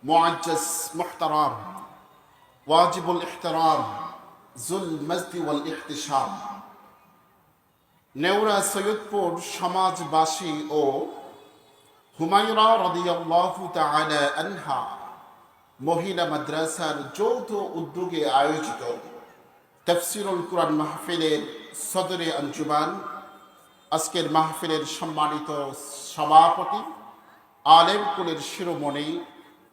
মুআজ্জাজ মুহতারাম Wajibul ইহতিরাম joule মজদি ওয়াল ইহতিশাম, নেওরা সৈয়দপুর সমাজবাসী ও হুমায়রা রাদিয়াল্লাহু তাআলা আনহা মহিলা মাদ্রাসার যৌথ উদ্যোগে আয়োজিত তাফসীরুল কুরআন মাহফিলের সদরে আঞ্জুমান, আজকের মাহফিলের সম্মানিত সভাপতি, আলেম কুলের শিরোমণি,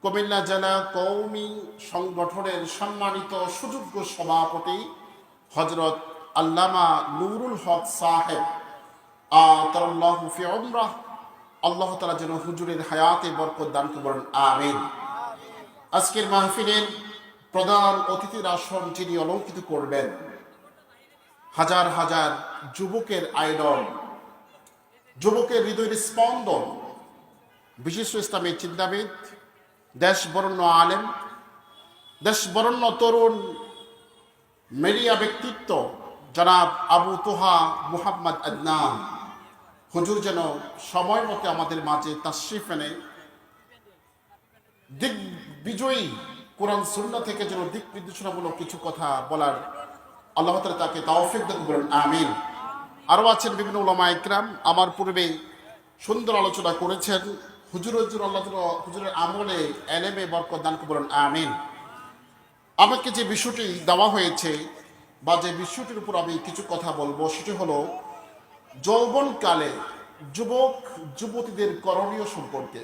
কুমিল্লা জেলা কওমি সংগঠনের সম্মানিত সুযোগ্য সভাপতি হযরত আল্লামা নুরুল হক সাহেব আতাল্লাহু ফি উমরাহ, আল্লাহ তাআলা যেন হুজুরের হায়াতে বরকত দান করুন, আমিন। আজকের মাহফিলের প্রধান অতিথির আসন যিনি অলঙ্কৃত করবেন, হাজার হাজার যুবকের আইডল, যুবকের হৃদয়ের স্পন্দন, বিশিষ্ট ইসলামী চিন্তাবিদ, দেশবরণ্য আলেম, দেশবরণ্য তরুণ মিডিয়া ব্যক্তিত্ব জনাব আবু তোহা মুহাম্মদ আদনান হুজুর যেন সময় মতে আমাদের মাঝে তাশরিফ এনে দিগ্বিজয়ী কোরআন সুন্নাহ থেকে যেন দিক নির্দেশনামূলক কিছু কথা বলার আল্লাহ তাআলা তাকে তৌফিক দান করুন, আমিন। আরও আছেন বিভিন্ন উলামা ইকরাম, আমার পূর্বে সুন্দর আলোচনা করেছেন। হুজুর আল্লাহ হুজুরের আমলে এলেমে বরকত দান করুন, আমিন। আমাকে যে বিষয়টি দেওয়া হয়েছে বা যে বিষয়টির উপর আমি কিছু কথা বলবো, সেটি হলো যৌবনকালে যুবক যুবতীদের করণীয় সম্পর্কে।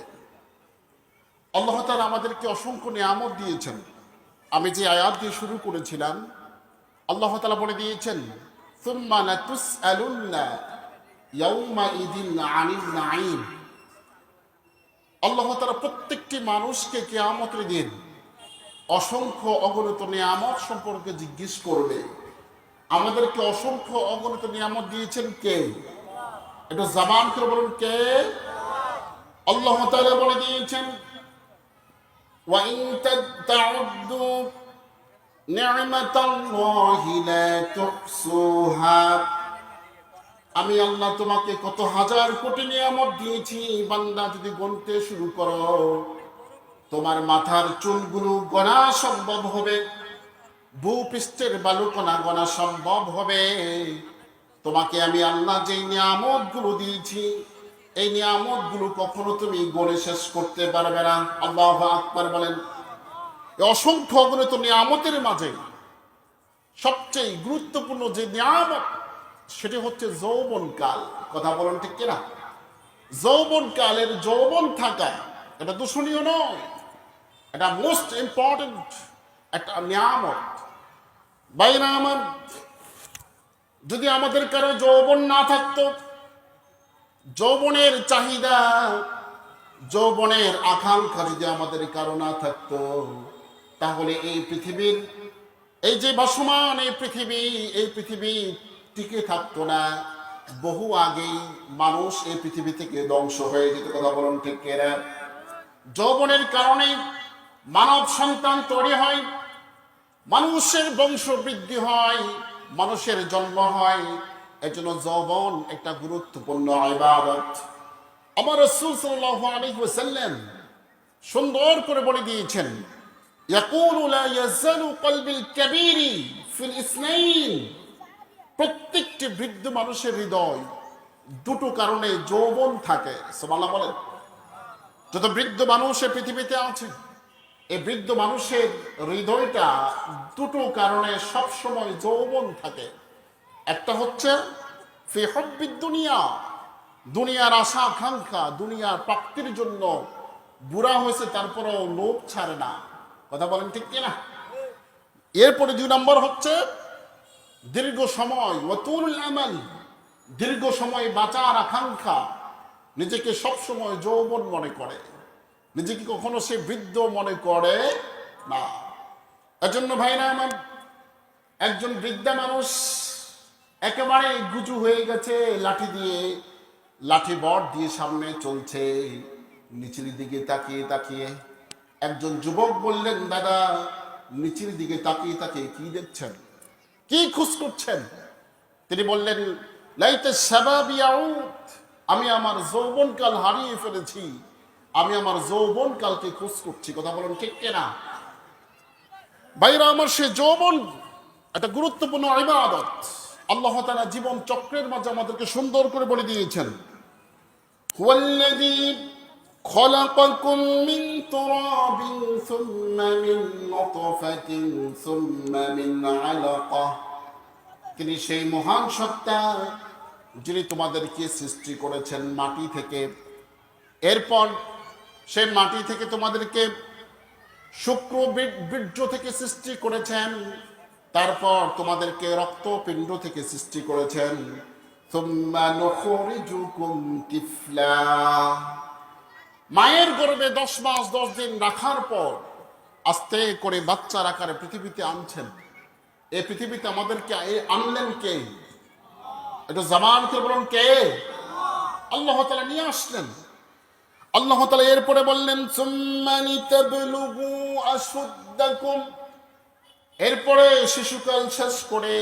আল্লাহ তাআলা আমাদেরকে অসংখ্য নিয়ামত দিয়েছেন। আমি যে আয়াত দিয়ে শুরু করেছিলাম, আল্লাহ তাআলা বলে দিয়েছেন, সুম্মা লাতুসআলুন্না ইয়াউমাইযিন আনিন নাঈম। আল্লাহ তাআলা প্রত্যেকটি মানুষকে কিয়ামতের দিন অসংখ্য অগণিত নিয়ামত সম্পর্কে জিজ্ঞেস করবে। আমাদেরকে অসংখ্য অগণিত নিয়ামত দিয়েছেন কে? এটা জবান করে বলুন, কে? আল্লাহ তাআলা বলে দিয়েছেন, ওয়া ইন তা'উদ্দু নি'মাতাল্লাহি লা তুহসুহা। আমি আল্লাহ তোমাকে কত হাজার কোটি নিয়ামত দিয়েছি, বান্দা যদি গুনতে শুরু করো তোমার মাথার চুলগুলো গণা সম্ভব হবে, ভূপৃষ্ঠের বালুকণা গণা সম্ভব হবে। তোমাকে আমি আল্লাহ যে নিয়ামতগুলো দিয়েছি, এই নিয়ামতগুলো কখনো তুমি গণে শেষ করতে পারবে না। আল্লাহু আকবার বলেন। এই অসংখ্য অগণিত নিয়ামতের মাঝে সবচেয়ে গুরুত্বপূর্ণ যে নিয়ামত, সেটি হচ্ছে যৌবনকাল। কথা বলেন ঠিক কিনা? যৌবনকালের যৌবন থাকা এটা দূষণীয় নয়, এটা মোস্ট ইম্পর্টেন্ট একটা নিয়ামত। ভাইরা আমার, যদি আমাদের কারো যৌবন না থাকতো, যৌবনের চাহিদা, যৌবনের আকাঙ্ক্ষা যদি আমাদের কারো না থাকতো, তাহলে এই পৃথিবীর এই যে ভাসমান এই পৃথিবী টিকে থাকতো না। বহু আগেই মানুষ এই পৃথিবী থেকে ধ্বংস হয়ে যেত। কথা বলুন ঠিক কিনা? যৌবনের কারণে মানব সন্তান তৈরি হয়, মানুষের বংশ বৃদ্ধি হয়, মানুষের জন্ম হয়। এজন্য যৌবন একটা গুরুত্বপূর্ণ ইবাদত। আমার রাসূল সাল্লাল্লাহু আলাইহি ওয়াসাল্লাম সুন্দর করে বলে দিয়েছেন, ইয়াকুলু লা ইয়াজালু কলবিল কাবীরি ফিল ইসনাইন। প্রত্যেকটি বৃদ্ধ মানুষের হৃদয় দুটো কারণে যৌবন থাকে। সুবহানাল্লাহ বলেন। যত বৃদ্ধ মানুষ এই পৃথিবীতে আছে, এই বৃদ্ধ মানুষের হৃদয়টা দুটো কারণে সবসময় যৌবন থাকে। একটা হচ্ছে ফি হুব্বিদ দুনিয়া, দুনিয়ার আশা আকাঙ্ক্ষা, দুনিয়ার প্রাপ্তির জন্য বুড়া হয়েছে তারপরেও লোভ ছাড়ে না। কথা বলেন ঠিক কিনা? এরপরে 2 নম্বর হচ্ছে দীর্ঘ সময়, ওয়াতুল আমাল, দীর্ঘ সময় বাঁচার আকাঙ্ক্ষা। নিজেকে সবসময় যৌবন মনে করে, নিজেকে কখনো সে বৃদ্ধ মনে করে না। এজন্য ভাইরা আমার, একজন বৃদ্ধা মানুষ একেবারে গুজু হয়ে গেছে, লাঠি বট দিয়ে সামনে চলছে, নিচের দিকে তাকিয়ে তাকিয়ে। একজন যুবক বললেন, দাদা নিচের দিকে তাকিয়ে তাকিয়ে কি দেখছেন, কি খুশ করছেন? তিনি বললেন, লাইতা শাবাবি ইয়াউদ, আমি আমার যৌবনকাল হারিয়ে ফেলেছি, আমি আমার যৌবন কালকে খোঁজ করছি। কথা বলুন ঠিক কিনা? ভাইরা আমার, সে যৌবন একটা গুরুত্বপূর্ণ ইবাদত। আল্লাহ তাআলা জীবন চক্রের মাঝে আমাদেরকে সুন্দর করে বলে দিয়েছেন, হুয়াল্লাযী খলাকাকুম মিন তুরাবিন সুম্মা মিন নুতফাতিন সুম্মা মিন আলাকাহ। তিনি সেই মহান সত্তা যিনি তোমাদেরকে সৃষ্টি করেছেন মাটি থেকে, এরপর সেই মাটি থেকে তোমাদেরকে শুক্র বীর্য থেকে সৃষ্টি করেছেন, তারপর তোমাদেরকে রক্তপিণ্ড থেকে সৃষ্টি করেছেন। সুম্মা নুখরিজুকুম তিফলা। মায়ের গর্ভে 10 মাস 10 দিন রাখার পর আস্তে করে বাচ্চার আকারে পৃথিবীতে আনছেন। এই পৃথিবীতে আমাদেরকে আনলেন কে? এটা জামান কে বলুন, কে? আল্লাহ তাআলা নিয়ে আসলেন। আল্লাহ তাআলা এরপরে বললেন, সুম্মা লিতাবলুগু আশুদ্দাকুম। এরপরে শিশুকাল শেষ করে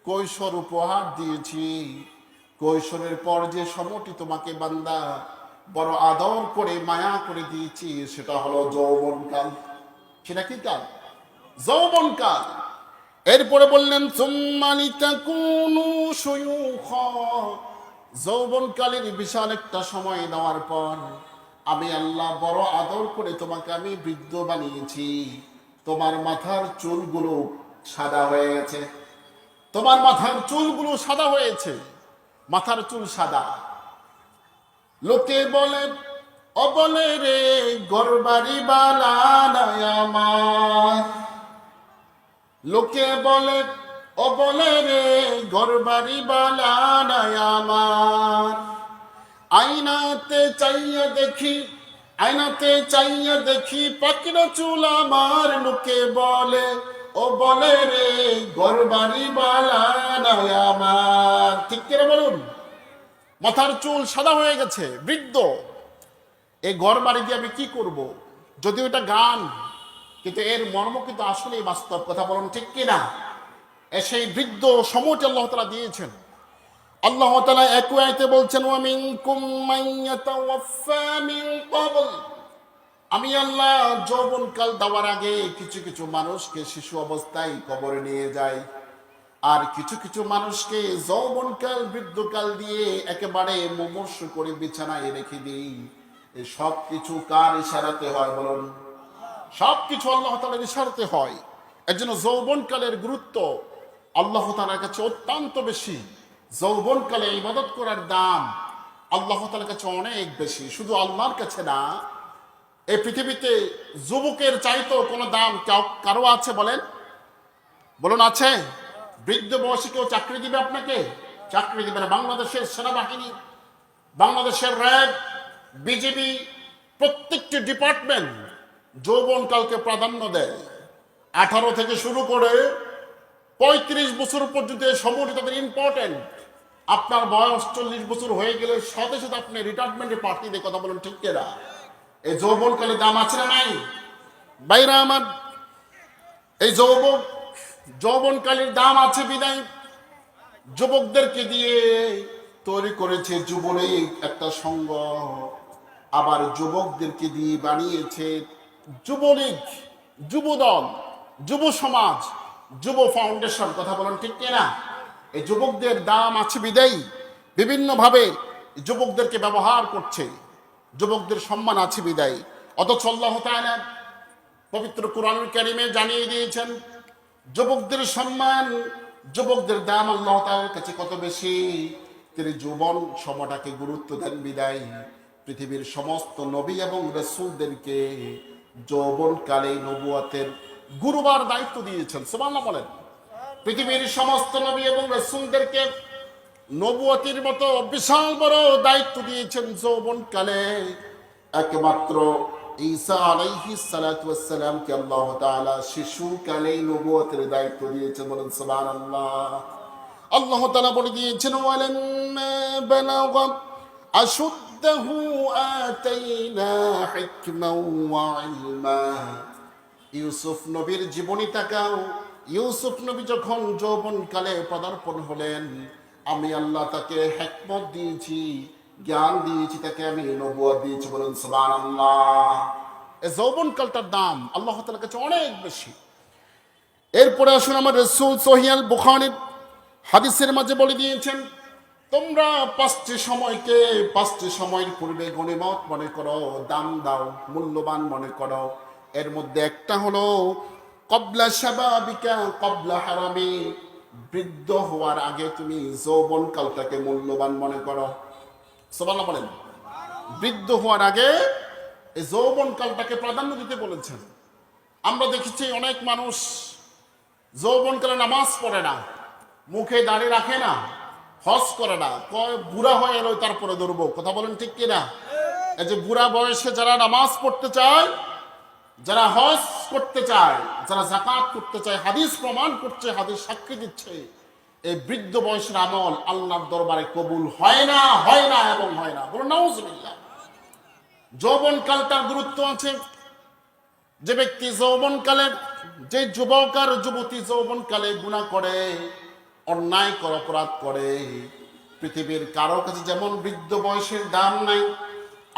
কৈশোর উপহার দিয়েছি। কৈশোরের পর যে সময়টি তোমাকে বান্দা বড় আদর করে মায়া করে দিয়েছি, সেটা হলো যৌবনকাল। সেটা কি কাল? যৌবনকাল। এরপরে বললেন, সুম্মা লিতাকুনু শুয়ুখা। যৌবনকালের বিশাল একটা সময় দেওয়ার পর আমি আল্লাহ বড় আদর করে তোমাকে আমি বৃদ্ধ বানিয়েছি। তোমার মাথার চুলগুলো সাদা হয়ে গেছে। তোমার মাথার চুলগুলো সাদা হয়েছে। মাথার চুল সাদা। লোকে বলে, ও বলে রে গরবারি বালা নাই আমার। লোকে বলে, ও বলে রে গরবারি বালা নাই আমার। আয়নাতে চাইয়া দেখি, আয়নাতে চাইয়া দেখি পাকড়া চুল আমার। লোকে বলে, ও বলে রে গরবারি বালা নাই আমার। ঠিক করে বলুন, মাথার চুল সাদা হয়ে গেছে, বৃদ্ধ। এই গরবারি দিয়ে আমি কি করব? যদিও এটা গান, কিন্তু এর মর্ম কিন্তু আসলেই বাস্তব। কথা বলুন ঠিক কিনা? সেই বৃদ্ধ সময়টি আল্লাহ তাআলা দিয়েছেন। আল্লাহ তাআলা এক আয়াতে বলছেন, ওয়া মিনকুম মান ইয়াতাওয়াফা মিন ক্বাবল। আমি আল্লাহ যৌবনকাল দেওয়ার আগে কিছু কিছু মানুষকে শিশু অবস্থায় কবরে নিয়ে যাই, আর কিছু কিছু মানুষকে যৌবনকাল বৃদ্ধকাল দিয়ে একেবারে মুমূর্ষ করে বিছানায় রেখে দিই। এই সব কিছু কার ইশারাতে হয় বলুন? সব কিছু আল্লাহ তাআলার ইশারাতে হয়। এর জন্য যৌবনকালের গুরুত্ব আল্লাহ তাআলার কাছে অত্যন্ত বেশি। যৌবনকালে ইবাদত করার দাম আল্লাহ তাআলার কাছে অনেক বেশি, শুধু আল্লাহর কাছে না। এই পৃথিবীতে যুবকের চাইতেও কোনো দাম কারো আছে বলেন? বলুন, আছে? বৃদ্ধ বয়সে কেউ চাকরি দিবে আপনাকে? চাকরি দিবে না। বাংলাদেশের সেনাবাহিনী, বাংলাদেশের র্যাব, বিজিবি, প্রত্যেকটি ডিপার্টমেন্ট যৌবনকালকে প্রাধান্য দেয়। 18 থেকে শুরু করে 35 বছর পর্যন্ত এই সময়টি তাদের ইম্পর্টেন্ট। আপনার বয়স 40 বছর হয়ে গেলে সাথে সাথে আপনি রিটায়ারমেন্টে পাঠিয়ে দিয়ে। কথা বলুন ঠিক কিনা? এই যৌবনকালে দাম আছে না নাই? বাইরা আমার, এই যৌবনকালের দাম আছে বিদায় যুবকদেরকে দিয়ে তৈরি করেছে যুবলীগ একটা সংঘ, আবার যুবকদেরকে দিয়ে বানিয়েছে যুবলীগ, যুবদল, যুব সমাজ, যুব ফাউন্ডেশন। কথা বলেন ঠিক কিনা? এই যুবকদের দাম আছে বিদায়ী বিভিন্নভাবে যুবকদেরকে ব্যবহার করছে, যুবকদের সম্মান আছে বিদায়ী। অথচ আল্লাহ তাআলা পবিত্র কোরআনুল কারীমে জানিয়ে দিয়েছেন যুবকদের সম্মান, যুবকদের দাম আল্লাহ তাআলার কাছে কত বেশি। তিনি যৌবন সময়টাকে গুরুত্ব দেন বিদায় পৃথিবীর সমস্ত নবী এবং রাসূলদেরকে যৌবনকালে নবুয়তের গুরুবার দায়িত্ব দিয়েছেন। সুবহানাল্লাহ বলেন। পৃথিবীর সমস্ত নবী এবং রাসূলদেরকে নবুয়তের মতো বিশাল বড় দায়িত্ব দিয়েছেন যৌবনকালে। একমাত্র ঈসা আলাইহিস সালাতু ওয়াস সালামকে আল্লাহ তাআলা শিশুকালে নবুয়তের দায়িত্ব দিয়েছেন। বলেন সুবহানাল্লাহ। আল্লাহ তাআলা বলে দিয়েছেন, ওয়ালাম্মা বালাগা আশুদ্দাহু আতাইনা হিকমান ওয়া ইলমা। ইউসুফ নবীর জীবনী তাকাও। ইউসুফ নবী যখন যৌবনকালে পদার্পণ হলেন, আমি আল্লাহ তাকে হিকমত দিয়েছি, জ্ঞান দিয়েছি, তাকে আমি নবুয়ত দিয়েছি। বলুন সুবহানাল্লাহ। এই যৌবনকালটার দাম আল্লাহ তাআলার কাছে অনেক বেশি। এরপরে আসুন, আমার রাসূল সহিহ আল বুখারীর হাদিসের মাঝে বলে দিয়েছেন, তোমরা 5টি সময়কে 5টি সময়ের পূর্বে গনিমত মনে করো, দাম দাও, মূল্যবান মনে করো। এর মধ্যে একটা হলো কবলা শাবাবিকা কবলা হারামি, বৃদ্ধ হওয়ার আগে তুমি যৌবনকালটাকে মূল্যবান মনে করো। সুবহানাল্লাহ বলেন। বৃদ্ধ হওয়ার আগে এই যৌবনকালটাকে প্রাধান্য দিতে বলেছেন। আমরা দেখেছি অনেক মানুষ যৌবনকালে নামাজ পড়ে না, মুখে দাড়ি রাখে না, হজ করে না, কয় বুড়া হয়ে এলো তারপরে ধরবো। কথা বলেন ঠিক কিনা? এই যে বুড়া বয়সে যারা নামাজ পড়তে চায়, যারা হজ করতে চায়, যারা যাকাত করতে চায়, হাদিস প্রমাণ করছে, হাদিস সাক্ষী দিচ্ছে, এই বৃদ্ধ বয়সের আমল আল্লাহর দরবারে কবুল হয় না, হয় না এবং হয় না। বলুন নাউজুবিল্লাহ। যৌবনকালটার গুরুত্ব আছে। যে ব্যক্তি যৌবনকালে, যে যুবক আর যুবতী যৌবনকালে গুনাহ করে, অন্যায় করে, অপরাধ করে, পৃথিবীর কারো কাছে যেমন বৃদ্ধ বয়সের দাম নাই,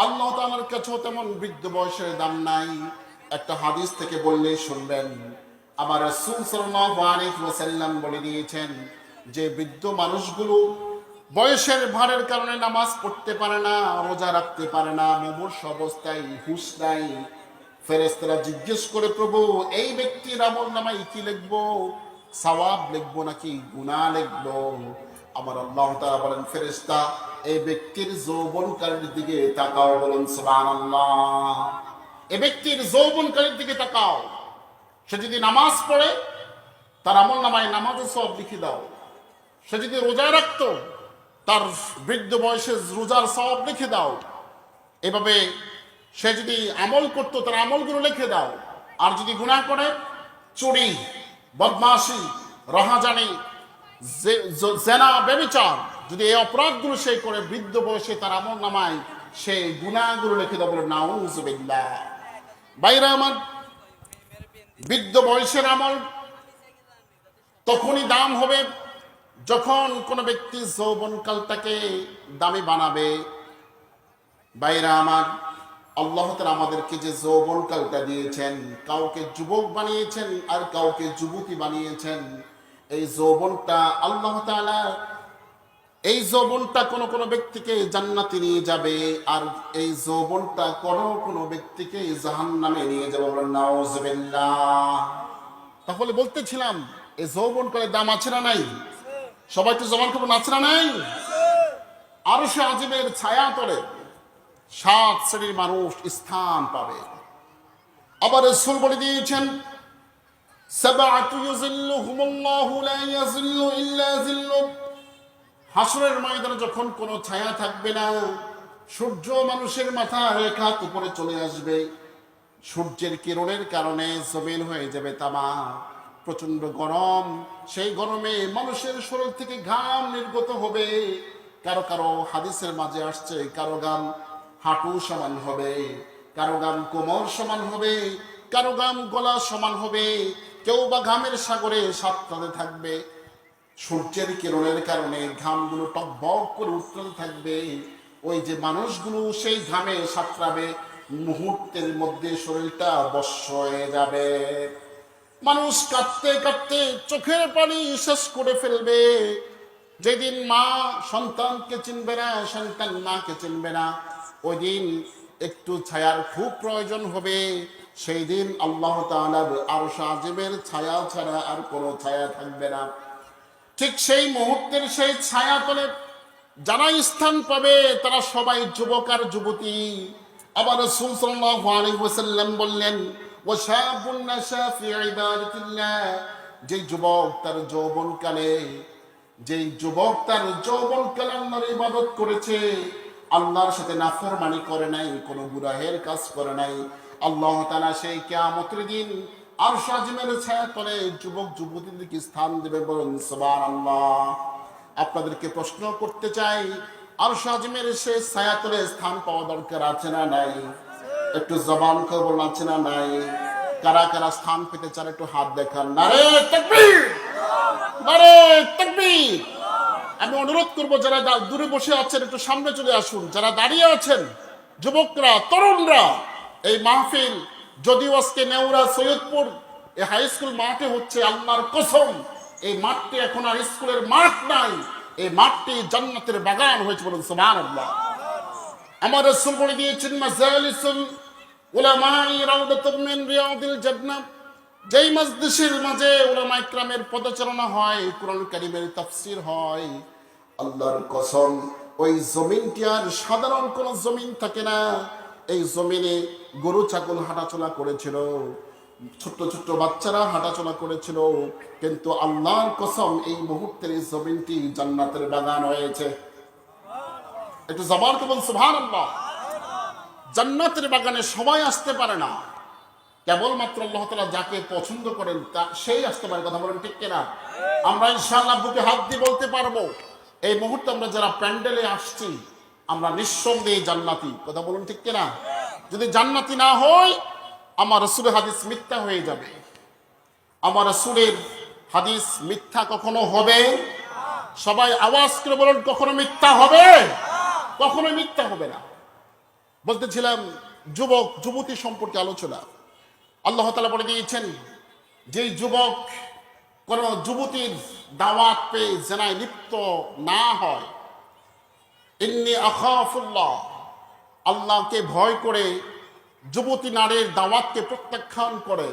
আল্লাহ তাআলার কাছেও তেমন বৃদ্ধ বয়সের দাম নাই। একটা হাদিস থেকে বললেই শুনবেন, আমার রাসূল সাল্লাল্লাহু আলাইহি ওয়াসাল্লাম বলে দিয়েছেন যে বৃদ্ধ মানুষগুলো বয়সের ভারের কারণে নামাজ পড়তে পারে না, রোজা রাখতে পারে না, মুমূর্ষ অবস্থায় হুঁশ নাই, ফেরেশতারা জিজ্ঞেস করে, প্রভু এই ব্যক্তির আমলনামায় কি লিখবো? সওয়াব লিখবো নাকি গুনাহ লিখবো? আমার আল্লাহ তাআলা বলেন, ফেরেশতা এই ব্যক্তির যৌবনকালের দিকে তাকাও। বলুন সুবহানাল্লাহ। এই ব্যক্তির যৌবনকালের দিকে তাকাও। সে যদি নামাজ পড়ে, তার আমলনামায় নামাজের সওয়াব লিখে দাও। সে যদি রোজা রাখতো, তার বৃদ্ধ বয়সে রোজার সওয়াব লিখে দাও। এভাবে সে যদি আমল করতো, তার আমলগুলো লিখে দাও। আর যদি গুনাহ করে, চুরি, বদমাশি, রাহাজানি, জেনা, ব্যভিচার, যদি এই অপরাধগুলো সে করে, বৃদ্ধ বয়সে তার আমলনামায় সেই গুনাহগুলো লিখে দাও। বলে নাউজুবিল্লাহ। বাইরে আমার, বৃদ্ধ বয়সের আমল তখনই দাম হবে যখন কোনো ব্যক্তি যৌবনকালটাকে দামি বানাবে। বাইরে আমার, আল্লাহ তাআলা আমাদেরকে যে যৌবনকালটা দিয়েছেন, কাউকে যুবক বানিয়েছেন আর কাউকে যুবতী বানিয়েছেন। এই যৌবনটা আল্লাহ তাআলা, এই যৌবনটা কোনো ব্যক্তিকে জান্নাতে নিয়ে যাবে, আর এই যৌবনটা কোনো ব্যক্তিকে জাহান্নামে নিয়ে যাবে। বলেন নাউজুবিল্লাহ। তাহলে বলতেছিলাম, এই যৌবনকালের দাম আছে না নাই? সবাই তো জবান করবেন, আছে না নাই? আরশে আজিমের ছায়া তলে 7 শ্রেণীর মানুষ স্থান পাবে। আবার রাসূল বলে দিয়েছেন, সাবআতু ইউযিল্লুহুমুল্লাহু লা ইয়াযিল্লু ইল্লা যিল্লু। হাসরের ময়দানে যখন কোনো ছায়া থাকবে না, সূর্য মানুষের মাথার এক হাত উপরে চলে আসবে, সূর্যের কিরণের কারণে জমিন হয়ে যাবে তামা, প্রচন্ড গরম। সেই গরমে মানুষের শরীর থেকে ঘাম নির্গত হবে। কারো কারো হাদিসের মাঝে আসছে, কারো ঘাম হাঁটু সমান হবে, কারো ঘাম কোমর সমান হবে, কারো ঘাম গলা সমান হবে, কেউ বা ঘামের সাগরে সাঁতরাতে থাকবে। সূর্যের কিরণের কারণে ঘামগুলো টকবক করে উঠতে থাকবে। ওই যে মানুষগুলো সেই ঘামে সাঁতরাবে, মুহূর্তের মধ্যে শরীরটা বস্য হয়ে যাবে। মানুষ কাঁদতে কাঁদতে চোখের পানি শেষ করে ফেলবে। যেদিন মা সন্তানকে চিনবে না, সন্তান মাকে চিনবে না, ওই দিন একটু ছায়ার খুব প্রয়োজন হবে। সেই দিন আল্লাহ তাআলার আরশ আজিমের ছায়া ছাড়া আর কোনো ছায়া থাকবে না। ঠিক সেই মুহূর্তের সেই ছায়া তলে যারা স্থান পাবে, তারা সবাই যুবক আর যুবতী। আবার রাসূল সাল্লাল্লাহু আলাইহি ওয়াসাল্লাম বললেন, ওয়াশাবুন নাশা ফি ইবাদাতিল্লাহ। যে যুবক তার যৌবনকালে আল্লাহর ইবাদত করেছে, আল্লাহর সাথে নাফরমানি করে নাই, কোনো গুনাহের কাজ করে নাই, আল্লাহ তাআলা সেই কিয়ামতের দিন আরশ আজিমের ছায়া তলে যুবক যুবতীদেরকে স্থান দেবে। বলুন সুবহানাল্লাহ। আপনাদেরকে প্রশ্ন করতে চাই, আরশ আজিমের সেই ছায়া তলে স্থান পাওয়া দরকার আছে না নাই? একটু জবান করে বলুন, আছে না নাই? কারা কারা স্থান পেতে চান একটু হাত দেখান। নারে তাকবীর, নারে তাকবীর। আমি অনুরোধ করব যারা দূরে বসে আছেন একটু সামনে চলে আসুন, যারা দাঁড়িয়ে আছেন যুবকরা, তরুণরা। এই মাহফিল যদিও আজকে নেওরা সৈয়দপুর এই হাই স্কুল মাঠে হচ্ছে, আল্লাহর কসম এই মাঠটি এখন আর স্কুলের মাঠ নাই, এই মাঠটি জান্নাতের বাগান হয়েছে, বলুন সুবহানাল্লাহ। আমার রাসূল বলে দিয়েছেন মাজালিসুল উলামাই রাউদাতুম মিন রিয়াদিল জান্নাহ, যেই মজলিসের মাঝে উলামা ইকরামের পদচারণা হয়, কোরআন কারীমের তাফসীর হয়, আল্লাহর কসম ওই জমিনটি আর সাধারণ কোন জমিন থাকে না। এই জমিনে গরু ছাগল হাঁটাচলা করেছিল, ছোট্ট ছোট্ট বাচ্চারা হাঁটাচলা করেছিল, কিন্তু আল্লাহর কসম এই মুহূর্তের এই জমিনটি জান্নাতের বাগান হয়েছে। একটু জবান কে বল সুবহানাল্লাহ। জান্নাতের বাগানে সবাই আসতে পারে না, কেবলমাত্র আল্লাহ তাআলা যাকে পছন্দ করেন তা সেই আসতে পারে। কথা বলেন ঠিক কিনা? আমরা ইনশাআল্লাহ বুকে হাত দিয়ে বলতে পারবো এই মুহূর্তে আমরা যারা প্যান্ডেলে আসছি আমরা নিঃসন্দেহে জান্নাতি। কথা বলুন ঠিক কিনা? যদি জান্নাতি না হয় আমার রাসূলের হাদিস মিথ্যা হয়ে যাবে। আমার রাসূলের হাদিস মিথ্যা কখনো হবে? সবাই আওয়াজ করে বলুন, কখনো মিথ্যা হবে? কখনো মিথ্যা হবে না। বলতেছিলাম যুবক যুবতী সম্পর্কে আলোচনা। আল্লাহ তাআলা বলে দিয়েছেন যেই যুবক কোন যুবতীর দাওয়াত পেয়ে জেনায় লিপ্ত না হয়, ইন্নী আখাফুল্লাহ, আল্লাহকে ভয় করে যুবতী নারীর দাওয়াতকে প্রত্যাখ্যান করে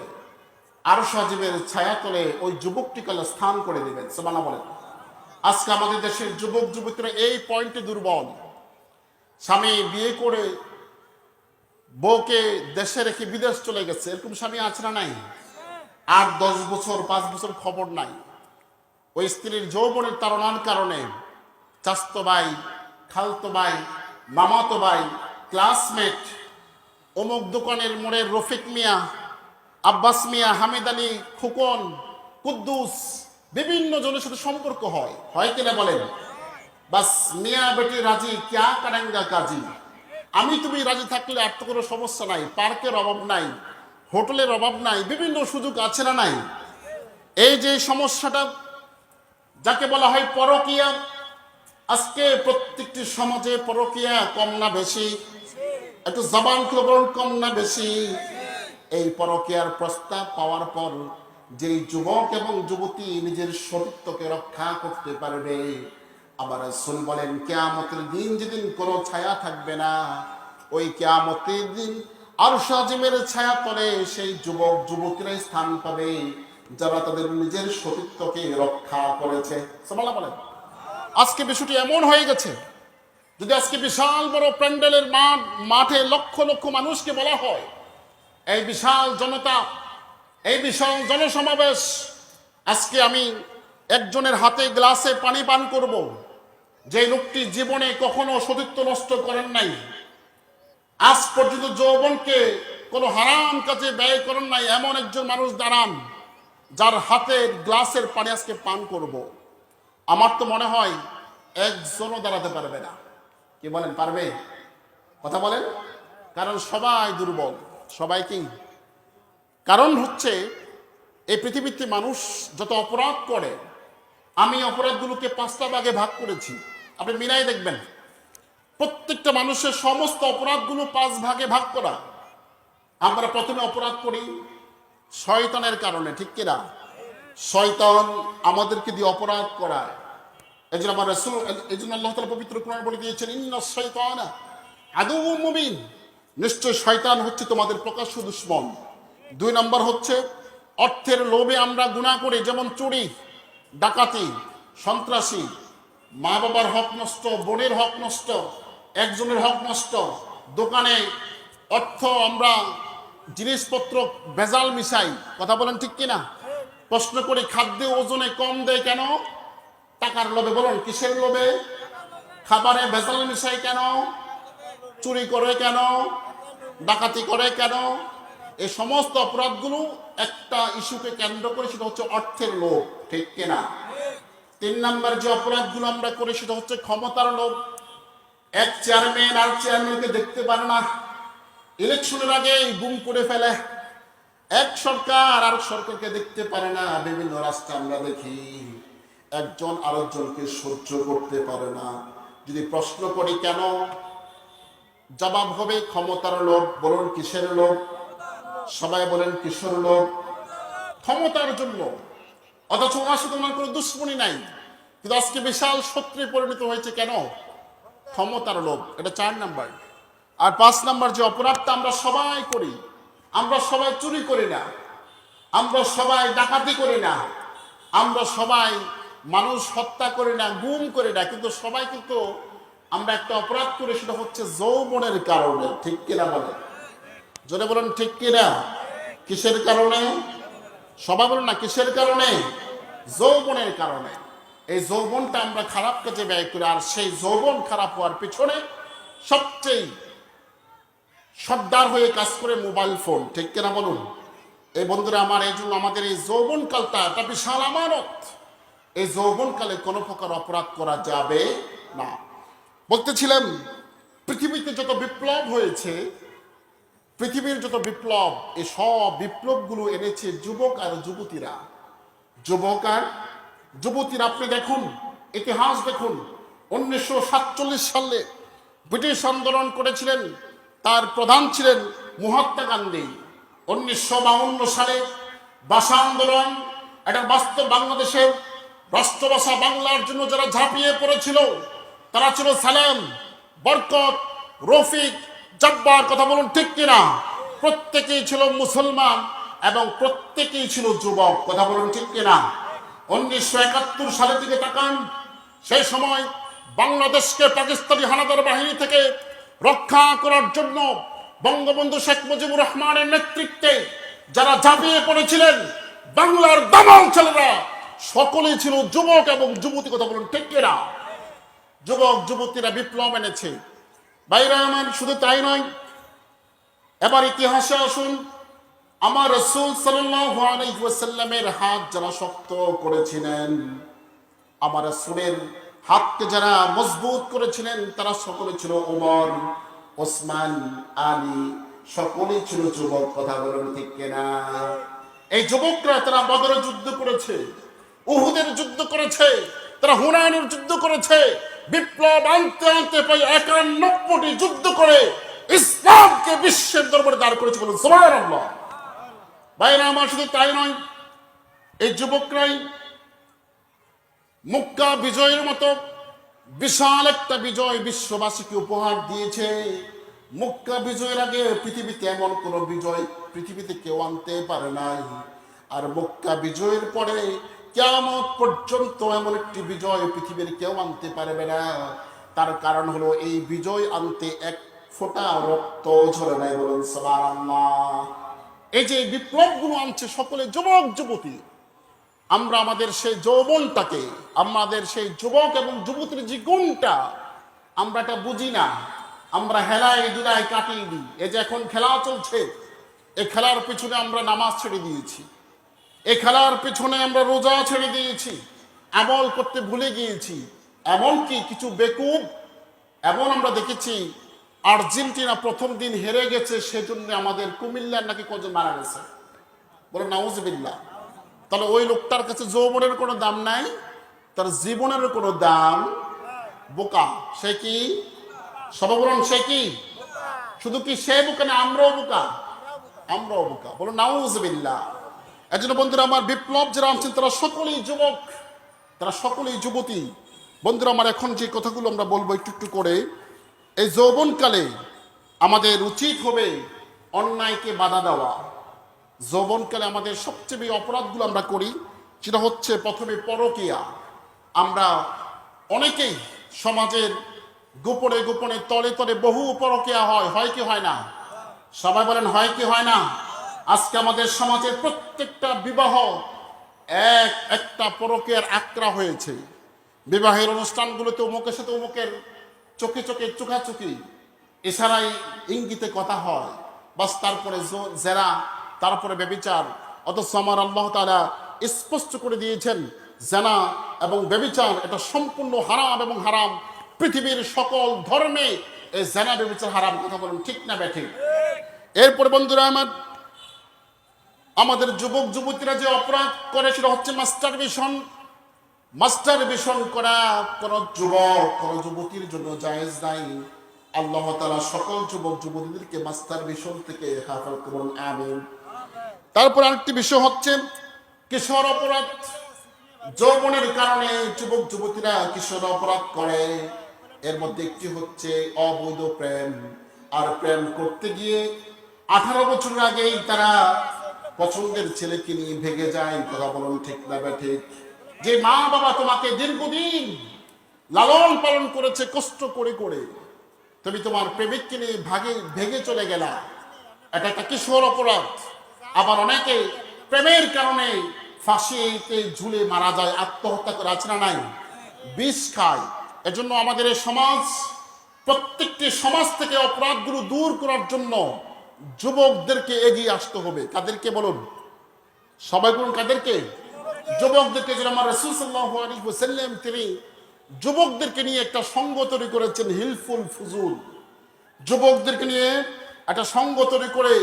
আরশ আজিমের ছায়াতলে ওই যুবকটিকে স্থান করে দিবেন। সুবহানাল্লাহ বলেন। আজকে আমাদের দেশের যুবক যুবতীরা এই পয়েন্টে দুর্বল। স্বামী বিয়ে করে বউকে দেশে রেখে বিদেশ চলে গেছে, এরকম স্বামী আছে না নাই? 8-10 বছর 5 বছর খবর নাই। ওই স্ত্রীর যৌবনের তাড়নার কারণে চাস্তো ভাই, খালতো ভাই, মামাতো ভাই, ক্লাসমেট, অমুক দোকানের মোড়ের রফিক মিয়া, আব্বাস মিয়া, হামিদ আলী, খুকন, কুদ্দুস, বিভিন্ন জনের সাথে সম্পর্ক হয়, হয় কিনা বলেন? বাস মিয়া বেটি রাজি, ক্যা কারেঙ্গা কাজী। আমি তুমি রাজি থাকলে আর তো কোনো সমস্যা নাই, পার্কের অভাব নাই, হোটেলের অভাব নাই, বিভিন্ন সুযোগ আছে না নাই? এই যে সমস্যাটা যাকে বলা হয় পরকীয়া, আজকে প্রত্যেকটি সমাজে পরকীয়া কম না বেশি? একটু জবান খুলে বলুন, কম না বেশি? এই পরকীয়ার প্রস্তাব পাওয়ার পর যেই যুবক এবং যুবতী নিজের সতীত্বকে রক্ষা করতে পারবে, আবার রাসূল বলেন কিয়ামতের দিন যেদিন কোনো ছায়া থাকবে না, ওই কিয়ামতের দিন আরশ আজিমের ছায়া তলে সেই যুবক যুবতীরা স্থান পাবে যারা তাদের নিজের সতীত্বকে রক্ষা করেছে। সুবহানাল্লাহ বলেন। আজকে বিষয়টি এমন হয়ে গেছে, যদি আজকে বিশাল বড় প্যান্ডেলের মাঠে লক্ষ লক্ষ মানুষকে বলা হয়, এই বিশাল জনতা, এই বিশাল জনসমাবেশ, আজকে আমি একজনের হাতে গ্লাসে পানি পান করব, যে লোকটি জীবনে কখনো সতীত্ব নষ্ট করেন নাই, আজ পর্যন্ত যৌবনকে কোনো হারাম কাজে ব্যয় করেন নাই, এমন একজন মানুষ দাঁড়ান যার হাতে গ্লাসের পানি আজকে পান করব। আমার তো মনে হয় একজনও দাঁড়াতে পারবে না। কি বলেন, পারবে? কথা বলেন। কারণ সবাই দুর্বল। সবাই কি? কারণ হচ্ছে এই পৃথিবীতে মানুষ যত অপরাধ করে, আমি অপরাধগুলোকে 5টা ভাগে ভাগ করেছি, আপনি মিলাই দেখবেন। প্রত্যেকটা মানুষের সমস্ত অপরাধগুলো 5 ভাগে ভাগ করা। আমরা প্রথমে অপরাধ করি শয়তানের কারণে, ঠিক কিনা? শয়তান আমাদেরকে দিয়ে অপরাধ করায়। এই জন্য আমার রাসূল, এই জন্য আল্লাহ তাআলা পবিত্র কোরআনে বলে দিয়েছেন ইন্নাশ শাইতানা আদুউম মুবিন, নিশ্চয় শয়তান হচ্ছে তোমাদের প্রকাশ্য দুশমন। 2 নম্বর হচ্ছে অর্থের লোভে আমরা গুনাহ করি, যেমন চুরি, ডাকাতি, সন্ত্রাসী, মা বাবার হক নষ্ট, বোনের হক নষ্ট, একজনের হক নষ্ট, দোকানে অর্থ আমরা জিনিসপত্র ভেজাল মিশাই। কথা বলেন ঠিক কিনা? প্রশ্ন করি খাদ্যে ওজনে কম দেয় কেন? টাকার লোভে। বলুন কিসের লোভে? খাবারে ভেজাল মিশাই কেন? চুরি করে কেন? ডাকাতি করে কেন? এই সমস্ত অপরাধগুলো একটা ইস্যুকে কেন্দ্র করে, সেটা হচ্ছে অর্থের লোভ, ঠিক কিনা? 3 নম্বর যে অপরাধগুলো আমরা করি সেটা হচ্ছে ক্ষমতার লোভ। এক চেয়ারম্যান আর চেয়ারম্যানকে দেখতে পারে না, ইলেকশনের আগে গুম করে ফেলে। এক সরকার আর সরকারকে দেখতে পারে না, বিভিন্ন রাষ্ট্রে আমরা দেখি একজন আরেকজনকে সহ্য করতে পারে না। যদি প্রশ্ন করি কেন, জবাব হবে ক্ষমতার লোভ। বলুন কিসের লোভ? সবাই বলেন কিসের লোভ? ক্ষমতার জন্য। অথচ ওনার সাথে ওনার কোনো দুশ্মনী নাই, কিন্তু আজকে বিশাল শত্রুতে পরিণত হয়েছে কেন? ক্ষমতার লোভ। এটা 4 নাম্বার। আর 5 নাম্বার যে অপরাধটা আমরা সবাই করি, আমরা সবাই চুরি করি না, আমরা সবাই ডাকাতি করি না, আমরা সবাই মানুষ হত্যা করি না, গুম করি না, কিন্তু সবাই কিন্তু আমরা একটা অপরাধ করি, সেটা হচ্ছে যৌবনের কারণে। ঠিক কিনা বলেন? জোরে বলেন ঠিক কিনা? কিসের কারণে? সবাই বলেন না কিসের কারণে? যৌবনের কারণে। এই যৌবনটা আমরা খারাপ কাজে ব্যয় করি, আর সেই যৌবন খারাপ হওয়ার পিছনে সবচেয়ে সর্দার হয়ে কাজ করে মোবাইল ফোন। ঠিক কিনা বলুন? এই বন্ধুরা আমার, এই জন্য আমাদের এই যৌবন কালটা একটা বিশাল আমানত। এই যৌবন কালে কোনো প্রকার অপরাধ করা যাবে না। বলতেছিলাম, পৃথিবীতে যত বিপ্লব হয়েছে, পৃথিবীর যত বিপ্লব, এই সব বিপ্লবগুলো এনেছে যুবক আর যুবতীরা। যুবক আর যুবতীরা। আপনি দেখুন, ইতিহাস দেখুন। 1947 সালে ব্রিটিশ আন্দোলন করেছিলেন, তার প্রধান ছিলেন মহাত্মা গান্ধী। 1952 সালে ভাষা আন্দোলন, এটা বাস্তব বাংলাদেশের রাষ্ট্রভাষা বাংলার জন্য যারা ঝাঁপিয়ে পড়েছিল, তারা ছিল সালেম, বরকত, রফিক, জব্বার। কথা বলুন ঠিক কিনা? প্রত্যেকেই ছিল মুসলমান এবং প্রত্যেকেই ছিল যুবক। কথা বলুন ঠিক কিনা? 1971 সালের দিকে তাকান। সেই সময় বাংলাদেশকে পাকিস্তানি হানাদার বাহিনী থেকে রক্ষা করার জন্য বঙ্গবন্ধু শেখ মুজিবুর রহমানের নেতৃত্বে যারা ঝাঁপিয়ে পড়েছিলেন, বাংলার দামাল ছেলেরা সকলেই ছিল যুবক এবং যুবতী। কথা বলুন ঠিক কিনা? যুবক যুবতীরা বিপ্লব এনেছে। ভাইরা আমার, শুধু তাই নয়, এবার ইতিহাসে আসুন। আমার রাসূল সাল্লাল্লাহু আলাইহি ওয়াসাল্লামের হাত যারা শক্ত করেছিলেন, আমার রাসূলের হাতকে যারা মজবুত করেছিলেন, তারা সকলে ছিল ওমর, ওসমান, আলী, সকলেই ছিল যুবক। কথা বলুন ঠিক কিনা? এই যুবকরা তারা বদরের যুদ্ধ করেছে, উহুদের যুদ্ধ করেছে, তারা হুনাইনের যুদ্ধ করেছে। বিপ্লব আনতে আনতে প্রায় 91টি যুদ্ধ করে ইসলামকে বিশ্বের দরবারে দাঁড় করেছে। বলুন সুবহানাল্লাহ। ভাইরা আমার, শুধু তাই নয়, এই যুবকরাই মক্কা বিজয়ের মতো বিশাল একটা বিজয় বিশ্ববাসীকে উপহার দিয়েছে। মক্কা বিজয়ের আগে পৃথিবীতে এমন কোন বিজয় পৃথিবীতে কেউ আনতে পারে নাই। আর মক্কা বিজয়ের পরে কিয়ামত পর্যন্ত এমন একটি বিজয় পৃথিবীর কেউ আনতে পারবে না। তার কারণ হলো, এই বিজয় আনতে এক ফোঁটা রক্ত ঝরে নাই। বলুন সুবহানাল্লাহ। এই যে বিপ্লবগুলো আনছে সকলে যুবক যুবতী। আমরা আমাদের সেই যৌবনটাকে, আমাদের সেই যুবক এবং যুবতীর যে গুণটা, আমরা এটা বুঝি না। আমরা হেলায় দুলায় কাটিয়ে দিই। এই যে এখন খেলা চলছে, এই খেলার পিছনে আমরা নামাজ ছেড়ে দিয়েছি, এই খেলার পিছনে আমরা রোজা ছেড়ে দিয়েছি, আমল করতে ভুলে গিয়েছি। এমনকি কিছু বেকুব এমন আমরা দেখেছি, আর্জেন্টিনা প্রথম দিন হেরে গেছে, সেজন্য আমাদের কুমিল্লার নাকি কজন মারা গেছে। বলে নাউজুবিল্লাহ। তাহলে ওই লোকটার কাছে যৌবনের কোনো দাম নাই, তার জীবনের কোনো দাম। বোকা সে। কি সবাই বলুন, সে কি? শুধু কি সে বোকা না, আমরাও বোকা? আমরাও বোকা। বলুন নাউজুবিল্লাহ। এজন্য বন্ধুরা আমার, বিপ্লব যারা আনছেন তারা সকলেই যুবক, তারা সকলেই যুবতী। বন্ধুরা আমার, এখন যে কথাগুলো আমরা বলবো একটু একটু করে, এই যৌবনকালে আমাদের উচিত হবে অন্যায়কে বাধা দেওয়া। যৌবনকালে আমাদের সবচেয়ে বেশি অপরাধগুলো আমরা করি, সেটা হচ্ছে প্রথমে পরকীয়া। আমরা অনেকেই সমাজের গোপনে গোপনে তলে তলে বহু পরকীয়া হয়। হয় কি হয় না? সবাই বলেন হয় কি হয় না? আজকে আমাদের সমাজের প্রত্যেকটা বিবাহ একটা পরকীয়ার আক্রা হয়েছে। বিবাহের অনুষ্ঠানগুলোতে অমুকের সাথে অমুকের চোখে চোখে চোখাচোখি, এছাড়াই ইঙ্গিতে কথা হয়, বাস তারপরে জেনা, তারপরে ব্যভিচার। অথচ আমার আল্লাহ তাআলা স্পষ্ট করে দিয়েছেন, জেনা এবং ব্যভিচার এটা সম্পূর্ণ হারাম এবং হারাম। পৃথিবীর সকল ধর্মে এই জেনা ব্যভিচার হারাম। কথা বলুন ঠিক না ব্যাঠিক? এরপর বন্ধুরা আমার, আমাদের যুবক যুবতীরা যে অপরাধ করে সেটা হচ্ছে মাস্টারবেশন। মাস্টার বেশন করা কোন যুবক কোন যুবতীর জন্য জায়েজ নাই। আল্লাহ তাআলা সকল যুবক যুবতীদেরকে মাস্টার বেশন থেকে হেফাজত করুন, আমিন। তারপর আরেকটি বিষয় হচ্ছে কিশোর অপরাধ। যৌবনের কারণে যুবক যুবতীরা কিশোর অপরাধ করে। এর মধ্যে একটি হচ্ছে অবৈধ প্রেম। আর প্রেম করতে গিয়ে 18 বছরের আগেই তারা পছন্দের ছেলেকে নিয়ে ভেগে যায়। কথা বলুন ঠিক না ঠিক? যে মা বাবা তোমাকে দীর্ঘদিন লালন পালন করেছে কষ্ট করে করে, তুমি তোমার প্রেমিককে নিয়ে ভেগে চলে গেলা, এটা একটা কিশোর অপরাধ। আবার অনেকে প্রেমের কারণে ফাঁসিতে ঝুলে মারা যায়, আত্মহত্যা করে, আছে না নাই? বিষ খায়। এজন্য আমাদের এই সমাজ, প্রত্যেকটি সমাজ থেকে অপরাধগুলো দূর করার জন্য যুবকদেরকে এগিয়ে আসতে হবে। কাদেরকে বলুন? সবাই বলুন কাদেরকে? যুবকদেরকে। যেন আমার রাসূল সাল্লাল্লাহু আলাইহি ওয়াসাল্লাম তিনি যুবকদেরকে নিয়ে একটা সঙ্গ তৈরি করেছেন, হিলফুল ফুজুল। যুবকদেরকে নিয়ে একটা সঙ্গ তৈরি করে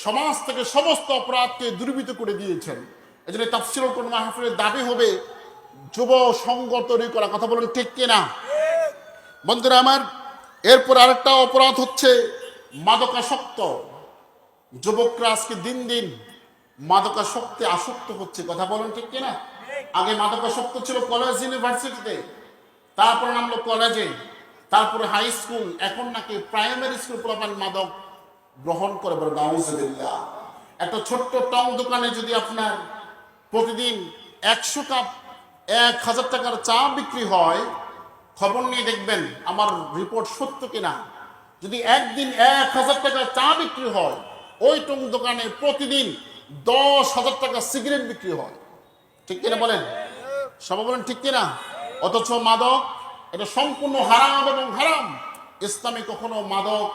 সমাজ থেকে সমস্ত অপরাধকে দূরীভূত করে দিয়েছেন। এই জন্য তাফসীরুল কোরআন মাহফিলের দাবি হবে যুব সঙ্গ তৈরি করা। কথা বলুন ঠিক কিনা? বন্ধুরা আমার, এরপর আরেকটা অপরাধ হচ্ছে মাদকাসক্ত। যুবকরা আজকে দিন দিন মাদকাসক্তে আসক্ত হচ্ছে। কথা বলুন ঠিক কিনা? আগে মাদকাসক্ত ছিল কলেজ ইউনিভার্সিটিতে, তারপরে নামলো কলেজে, তারপরে হাই স্কুল, এখন নাকি প্রাইমারি স্কুল পোলাপান মাদক গ্রহণ করে। বলে নাউজুবিল্লাহ। একটা ছোট্ট টং দোকানে যদি আপনার প্রতিদিন 100 কাপ 1000 টাকার চা বিক্রি হয়, খবর নিয়ে দেখবেন আমার রিপোর্ট সত্য কিনা। যদি একদিন 1000 টাকার চা বিক্রি হয়, ওই টং দোকানে প্রতিদিন 10,000 টাকা সিগারেট বিক্রি হয়। ঠিক কিনা বলেন? সবাই বলেন ঠিক কিনা? অথচ মাদক এটা সম্পূর্ণ হারাম এবং হারাম। ইসলামে কখনো মাদক,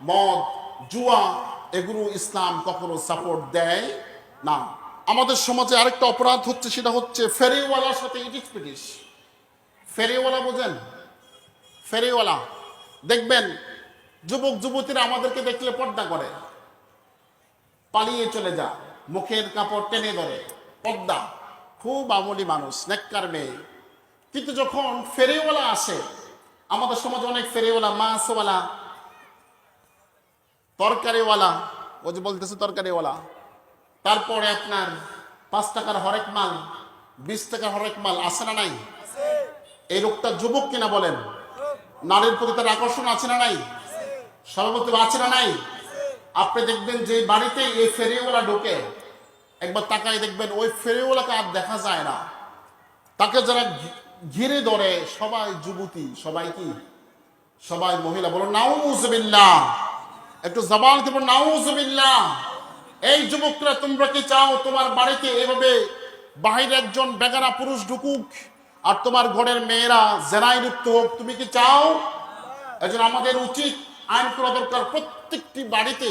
মদ, জুয়া এগুলো ইসলাম কখনো সাপোর্ট দেয় না। আমাদের সমাজে আরেকটা অপরাধ হচ্ছে, সেটা হচ্ছে ফেরিওয়ালার সাথে ইটিস পিটিস। ফেরিওয়ালা বোঝেন? ফেরিওয়ালা দেখবেন যুবক যুবতীরা আমাদেরকে দেখলে পর্দা করে, পালিয়ে চলে যায়, মুখের কাপড় টেনে ধরে, পর্দা। খুব আমলি মানুষ, নেককার মেয়ে। কিন্তু যখন ফেরিওয়ালা আসে, আমাদের সমাজে অনেক ফেরিওয়ালা, মাছওয়ালা, তরকারিওয়ালা, ও যে বলতেছে তরকারিওয়ালা, তারপরে আপনার 5 টাকার হরেক মাল, 20 টাকার হরেক মাল, আছে না নাই? এই লোকটা যুবক কিনা বলেন? নারীর প্রতি তার আকর্ষণ আছে না নাই? সর্বত আছে না নাই? আপনি দেখবেন যে বাড়িতে এই ফেরিওয়ালা ঢোকে, একবার তাকায় দেখবেন ওই ফেরিওয়ালাকে আর দেখা যায় না। তাকে যারা ঘিরে ধরে সবাই যুবতী, সবাই কি? সবাই মহিলা। বলো নাউজুবিল্লাহ। একটু জবান দেব, নাউজুবিল্লাহ। এই যুবকরা, তোমরা কি চাও তোমার বাড়িতে এভাবে বাহিরে একজন বেগানা পুরুষ ঢুকুক আর তোমার ঘরের মেয়েরা জেনায় লিপ্ত হোক? তুমি কি চাও? এজন্য আমাদের উচিত আইন করা দরকার, প্রত্যেকটি বাড়িতে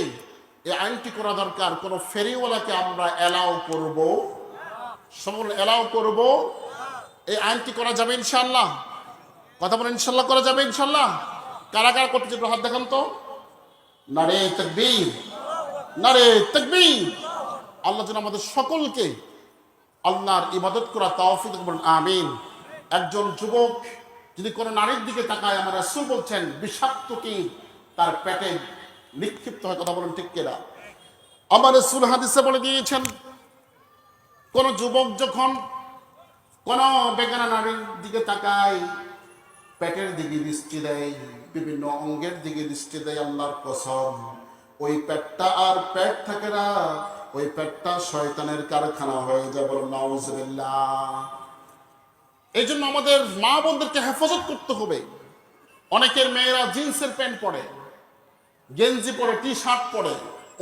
এই আইনটি করা দরকার। কোন ফেরিওয়ালাকে আমরা এলাও করব, সকল এলাও করব। এই আইনটি করা যাবে ইনশাআল্লাহ। কথা বলেন ইনশাআল্লাহ করা যাবে ইনশাআল্লাহ। কারা কারা করতে চাই হাত দেখান তো। নারে তাকবীর, নারে তাকবীর। আল্লাহ যেন আমাদের সকলকে আল্লাহর ইবাদত করা তৌফিক দান করুন, আমিন। একজন যুবক যদি কোনো নারীর দিকে তাকায়, আমার রাসূল বলছেন বিষাক্ত কি তার পেটে নিক্ষিপ্ত হয়। কথা বলেন ঠিক কিনা? আমার রাসূল হাদিসে বলে দিয়েছেন, কোন যুবক যখন কোন বেগানা নারীর দিকে তাকায়, পেটের দিকে দৃষ্টি দেয়, বিভিন্ন অঙ্গের দিকে দৃষ্টি দেয়, আল্লাহর কসম ওই পেটটা আর পেট থাকে না, ওই পেটটা শয়তানের কারখানা হয়ে যায়। বলো নাউজুবিল্লাহ। এই জন্য আমাদের মা বোনদেরকে হেফাজত করতে হবে। অনেকের মেয়েরা জিন্সের প্যান্ট পরে, গেঞ্জি পরে, টি শার্ট পরে,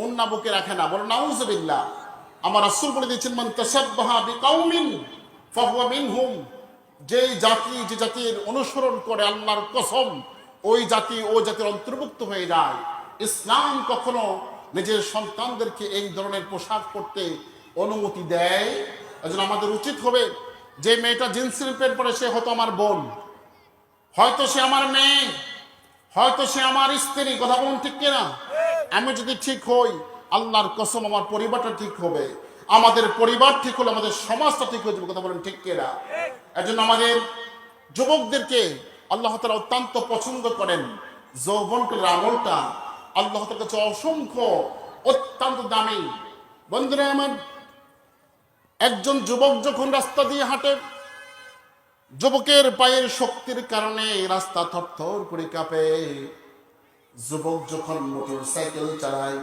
ওন্না বুকে রাখে না। বলো নাউজুবিল্লাহ। আমার রাসূল বলে দিয়েছেন, মান তাশাব্বাহা বিকাউমিন ফাহুয়া মিনহুম। যেই জাতি যে জাতির অনুসরণ করে, আল্লাহর কসম ওই জাতি ও জাতির অন্তর্ভুক্ত হয়ে যায়। ইসলাম কখনো নিজের সন্তানদেরকে এই ধরনের পোশাক পরতে অনুমতি দেয়। এজন্য আমাদের উচিত হবে, যে মেয়েটা জিন্সের প্যান্ট পরে সে হয়তো আমার বোন, হয়তো সে আমার মেয়ে, হয়তো সে আমার স্ত্রী। কথা বলুন ঠিক কিনা? আমি যদি ঠিক হই, আল্লাহর কসম আমার পরিবারটা ঠিক হবে। আমাদের পরিবার ঠিক হলে আমাদের সমাজটা ঠিক হয়ে যাবে। কথা বলেন ঠিক কিনা? এর জন্য আমাদের যুবকদেরকে আল্লাহ তাআলা অত্যন্ত পছন্দ করেন। যৌবনকালের আমলটা আল্লাহ তাআলার কাছে অসংখ্য অত্যন্ত দামি। বন্ধুরা আমার, একজন যুবক যখন রাস্তা দিয়ে হাঁটে, যুবকের পায়ের শক্তির কারণে রাস্তা থরথর করে কাঁপে। যুবক যখন মোটর সাইকেল চালায়,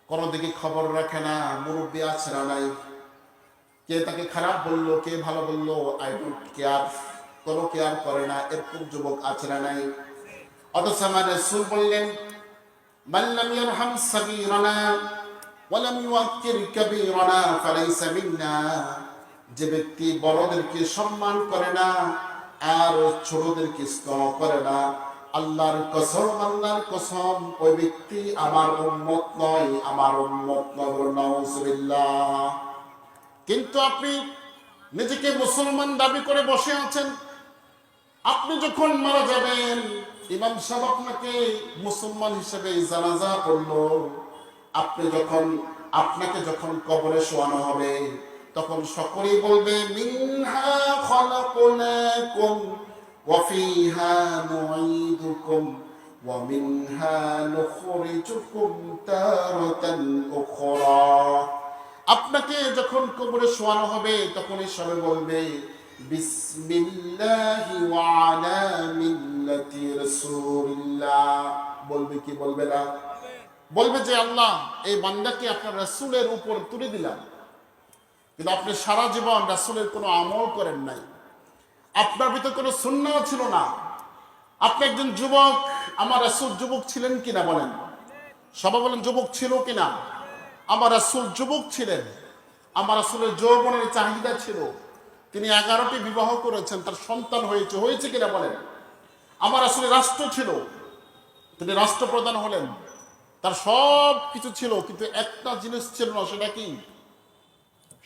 কোনো দিকে খবর রাখে না, মুরব্বী আছে না নাই, কে তাকে খারাপ বললো, কে ভালো বললো, আই ডোন্ট কেয়ার, কোনো কেয়ার করে না। এরকম যুবক আছে না নাই? অথচ আমার রাসূল বললেন, মান লাম ইয়ারহাম সাগীরানা ওয়া লাম ইউআক্কির কাবীরানা ফালাইসা মিন্না। যে ব্যক্তি বড়দেরকে সম্মান করে না আর ছোটদেরকে স্নেহ করে না, আল্লাহর কসম ওই ব্যক্তি আমার উম্মত নয়, আমার উম্মত নয়। নাউজুবিল্লাহ। কিন্তু আপনি নিজেকে মুসলমান দাবি করে বসে আছেন। আপনি যখন মারা যাবেন, ইমাম সাহেব আপনাকে মুসলমান হিসেবে জানাজা পড়লো। আপনাকে যখন কবরে শোয়ানো হবে, তখন সকলেই বলবে, মিনহা খলাকনাকুম ওয়া ফিহা নুঈদুকুম ওয়া মিনহা নুখরিজুকুম তারাতান উখরা। আপনাকে যখন কবরে শোয়ানো হবে, তখনই সবাই বলবে, বিসমিল্লাহি ওয়া আলা মিল্লাতি রাসূলিল্লাহ। বলবে কি বলবে না? বলবে যে আল্লাহ, এই বান্দাকে আপনার রাসূলের উপর তুলে দিলাম। কিন্তু আপনি সারা জীবন রাসূলের কোনো আমল করেন নাই, আপনার ভিতর কোনো সুন্নাহ ছিল না। আপনি একজন যুবক, আমার রাসূল যুবক ছিলেন কিনা বলেন? সবাই বলেন যুবক ছিল কিনা? আমার রাসূল যুবক ছিলেন। আমার রাসূলের যৌবনের চাহিদা ছিল। তিনি 11টি বিবাহ করেছেন, তার সন্তান হয়েছে কিনা বলেন? আমার রাসূলের রাষ্ট্র ছিল, তিনি রাষ্ট্রপ্রধান হলেন, তার সব কিছু ছিল, কিন্তু একটা জিনিস ছিল না। সেটা কি?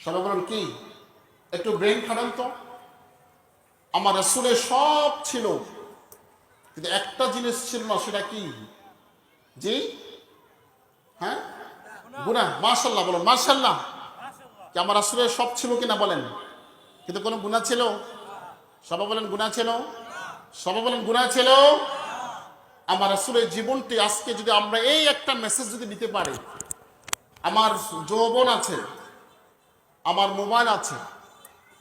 সবাই বলেন কি? একটু ব্রেন খাটান তো। আমার রাসূলের সব ছিল, কিন্তু একটা জিনিস ছিল না। সেটা কি? জি হ্যাঁ, গুনাহ। মাশাআল্লাহ বলেন, মাশাআল্লাহ। কি আমার রাসূলের সব ছিল কিনা বলেন? কিন্তু কোনো গুনাহ ছিল? সবাই বলেন গুনাহ ছিল? সবাই বলেন গুনাহ ছিল? আমার রাসূলের জীবনটি আজকে যদি আমরা এই একটা মেসেজ যদি দিতে পারি, আমার যৌবন আছে, আমার মোবাইল আছে,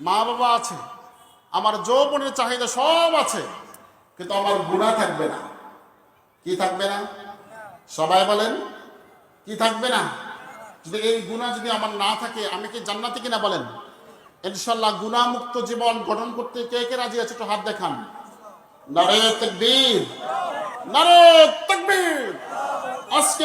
মা বাবা আছে, আমার যৌবনের চাহিদা সব আছে, কিন্তু আমার গুনাহ থাকবে না। কি থাকবে না? সবাই বলেন কি থাকবে না? যদি এই গুনাহ যদি আমার না থাকে, আমি কি জান্নাতি কিনা বলেন? ইনশাআল্লাহ গুনাহ মুক্ত জীবন গঠন করতে কে কে রাজি আছে? একটু হাত দেখান। নারে তাকবীর, নারে তাকবীর। আজকে